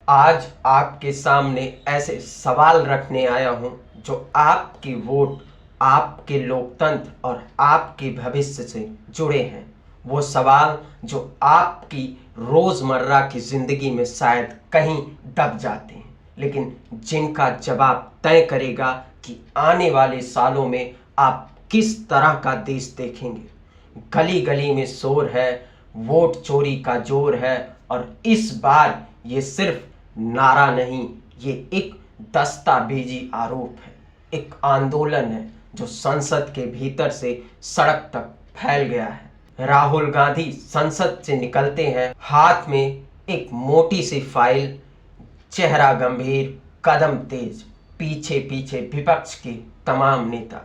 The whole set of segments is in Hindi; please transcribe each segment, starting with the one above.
आज आपके सामने ऐसे सवाल रखने आया हूं जो आपकी वोट, आपके लोकतंत्र और आपके भविष्य से जुड़े हैं। वो सवाल जो आपकी रोज़मर्रा की ज़िंदगी में शायद कहीं दब जाते हैं, लेकिन जिनका जवाब तय करेगा कि आने वाले सालों में आप किस तरह का देश देखेंगे। गली गली में शोर है, वोट चोरी का जोर है, और इस बार ये सिर्फ नारा नहीं, ये एक दस्तावेजी आरोप है, एक आंदोलन है जो संसद के भीतर से सड़क तक फैल गया है। राहुल गांधी संसद से निकलते हैं, हाथ में एक मोटी सी फाइल, चेहरा गंभीर, कदम तेज, पीछे पीछे विपक्ष के तमाम नेता,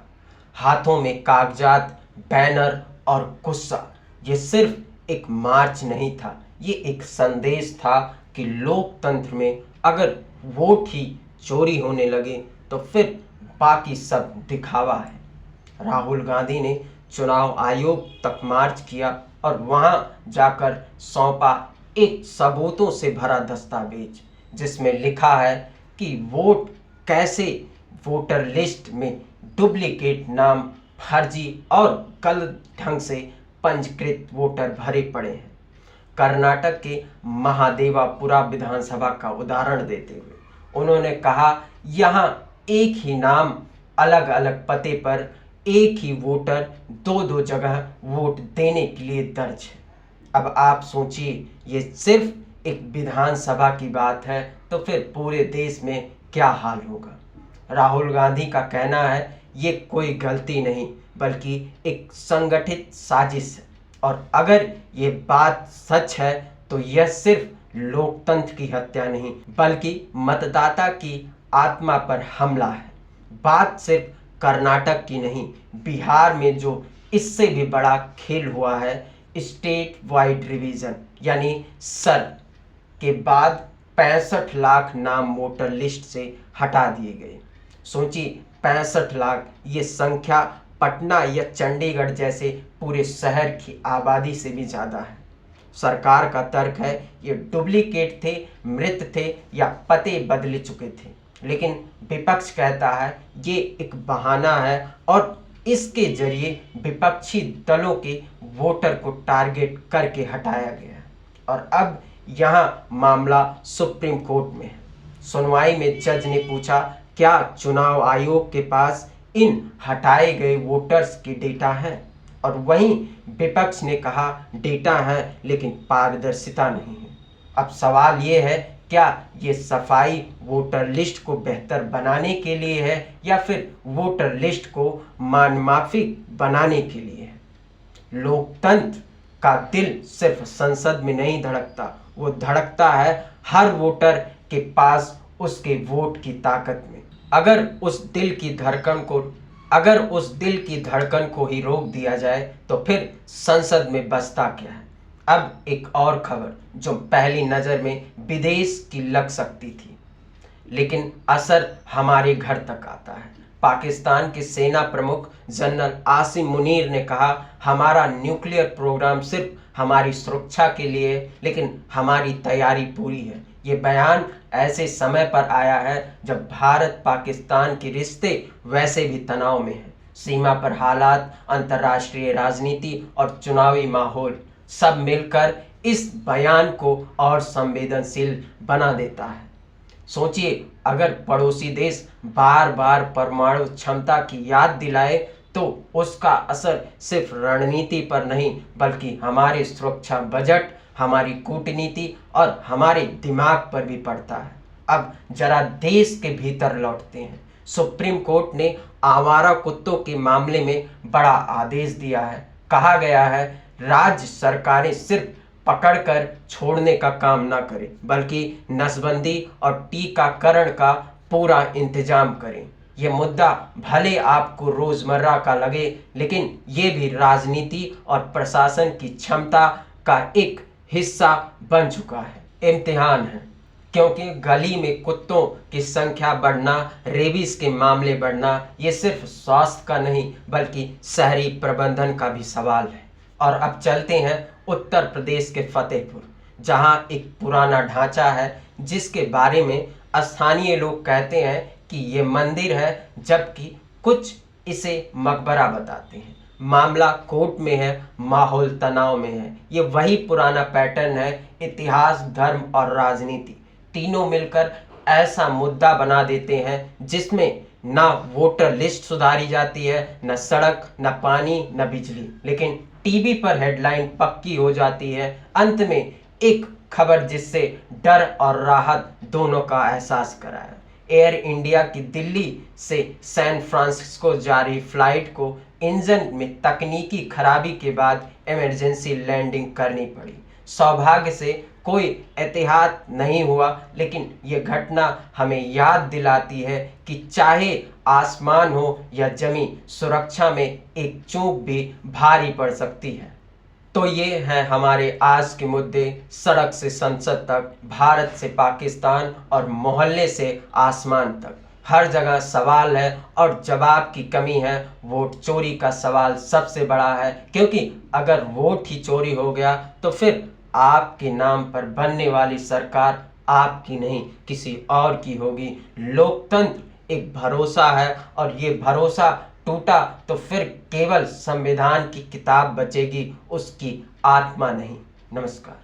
हाथों में कागजात, बैनर और गुस्सा। ये सिर्फ एक मार्च नहीं था, ये एक संदेश था कि लोकतंत्र में अगर वोट ही चोरी होने लगे तो फिर बाकी सब दिखावा है। राहुल गांधी ने चुनाव आयोग तक मार्च किया और वहां जाकर सौंपा एक सबूतों से भरा दस्तावेज, जिसमें लिखा है कि वोट कैसे वोटर लिस्ट में डुप्लीकेट नाम, फर्जी और गलत ढंग से पंजीकृत वोटर भरे पड़े हैं। कर्नाटक के महादेवापुरा विधानसभा का उदाहरण देते हुए उन्होंने कहा, यहाँ एक ही नाम, अलग अलग पते पर एक ही वोटर दो दो जगह वोट देने के लिए दर्ज है। अब आप सोचिए, ये सिर्फ एक विधानसभा की बात है तो फिर पूरे देश में क्या हाल होगा। राहुल गांधी का कहना है ये कोई गलती नहीं बल्कि एक संगठित साजिश है, और अगर ये बात सच है तो यह सिर्फ लोकतंत्र की हत्या नहीं बल्कि मतदाता की आत्मा पर हमला है। बात सिर्फ कर्नाटक की नहीं, बिहार में जो इससे भी बड़ा खेल हुआ है, स्टेट वाइड रिवीजन यानी सर के बाद 65 लाख नाम वोटर लिस्ट से हटा दिए गए। सोचिए, 65 लाख, ये संख्या पटना या चंडीगढ़ जैसे पूरे शहर की आबादी से भी ज़्यादा है। सरकार का तर्क है ये डुप्लीकेट थे, मृत थे या पते बदले चुके थे, लेकिन विपक्ष कहता है ये एक बहाना है और इसके जरिए विपक्षी दलों के वोटर को टारगेट करके हटाया गया है। और अब यहाँ मामला सुप्रीम कोर्ट में है। सुनवाई में जज ने पूछा, क्या चुनाव आयोग के पास इन हटाए गए वोटर्स की डेटा है? और वहीं विपक्ष ने कहा डेटा है लेकिन पारदर्शिता नहीं है। अब सवाल ये है, क्या ये सफाई वोटर लिस्ट को बेहतर बनाने के लिए है या फिर वोटर लिस्ट को मनमाफिक बनाने के लिए है? लोकतंत्र का दिल सिर्फ संसद में नहीं धड़कता, वो धड़कता है हर वोटर के पास उसके वोट की ताकत में। अगर उस दिल की धड़कन को ही रोक दिया जाए तो फिर संसद में बचता क्या है। अब एक और खबर जो पहली नज़र में विदेश की लग सकती थी, लेकिन असर हमारे घर तक आता है। पाकिस्तान के सेना प्रमुख जनरल आसिम मुनीर ने कहा, हमारा न्यूक्लियर प्रोग्राम सिर्फ हमारी सुरक्षा के लिए है, लेकिन हमारी तैयारी पूरी है। ये बयान ऐसे समय पर आया है जब भारत पाकिस्तान के रिश्ते वैसे भी तनाव में हैं। सीमा पर हालात, अंतर्राष्ट्रीय राजनीति और चुनावी माहौल सब मिलकर इस बयान को और संवेदनशील बना देता है। सोचिए, अगर पड़ोसी देश बार बार परमाणु क्षमता की याद दिलाए तो उसका असर सिर्फ रणनीति पर नहीं बल्कि हमारे सुरक्षा बजट, हमारी कूटनीति और हमारे दिमाग पर भी पड़ता है। अब जरा देश के भीतर लौटते हैं। सुप्रीम कोर्ट ने आवारा कुत्तों के मामले में बड़ा आदेश दिया है। कहा गया है राज्य सरकारें सिर्फ पकड़कर छोड़ने का काम ना करें बल्कि नसबंदी और टीकाकरण का पूरा इंतजाम करें। यह मुद्दा भले आपको रोजमर्रा का लगे, लेकिन ये भी राजनीति और प्रशासन की क्षमता का एक हिस्सा बन चुका है। इम्तिहान है, क्योंकि गली में कुत्तों की संख्या बढ़ना, रेबीज के मामले बढ़ना, ये सिर्फ स्वास्थ्य का नहीं बल्कि शहरी प्रबंधन का भी सवाल है। और अब चलते हैं उत्तर प्रदेश के फतेहपुर, जहां एक पुराना ढांचा है जिसके बारे में स्थानीय लोग कहते हैं कि ये मंदिर है, जबकि कुछ इसे मकबरा बताते हैं। मामला कोर्ट में है, माहौल तनाव में है। ये वही पुराना पैटर्न है, इतिहास, धर्म और राजनीति तीनों मिलकर ऐसा मुद्दा बना देते हैं जिसमें ना वोटर लिस्ट सुधारी जाती है, न सड़क, न पानी, न बिजली, लेकिन टीवी पर हेडलाइन पक्की हो जाती है। अंत में एक खबर जिससे डर और राहत दोनों का एहसास कराया। एयर इंडिया की दिल्ली से सैन फ्रांसिस्को जारी फ्लाइट को इंजन में तकनीकी खराबी के बाद इमरजेंसी लैंडिंग करनी पड़ी। सौभाग्य से कोई एहतियात नहीं हुआ, लेकिन ये घटना हमें याद दिलाती है कि चाहे आसमान हो या जमीन, सुरक्षा में एक चूक भी भारी पड़ सकती है। तो ये हैं हमारे आज के मुद्दे, सड़क से संसद तक, भारत से पाकिस्तान और मोहल्ले से आसमान तक। हर जगह सवाल है और जवाब की कमी है। वोट चोरी का सवाल सबसे बड़ा है, क्योंकि अगर वोट ही चोरी हो गया तो फिर आपके नाम पर बनने वाली सरकार आपकी नहीं, किसी और की होगी। लोकतंत्र एक भरोसा है और ये भरोसा टूटा तो फिर केवल संविधान की किताब बचेगी, उसकी आत्मा नहीं। नमस्कार।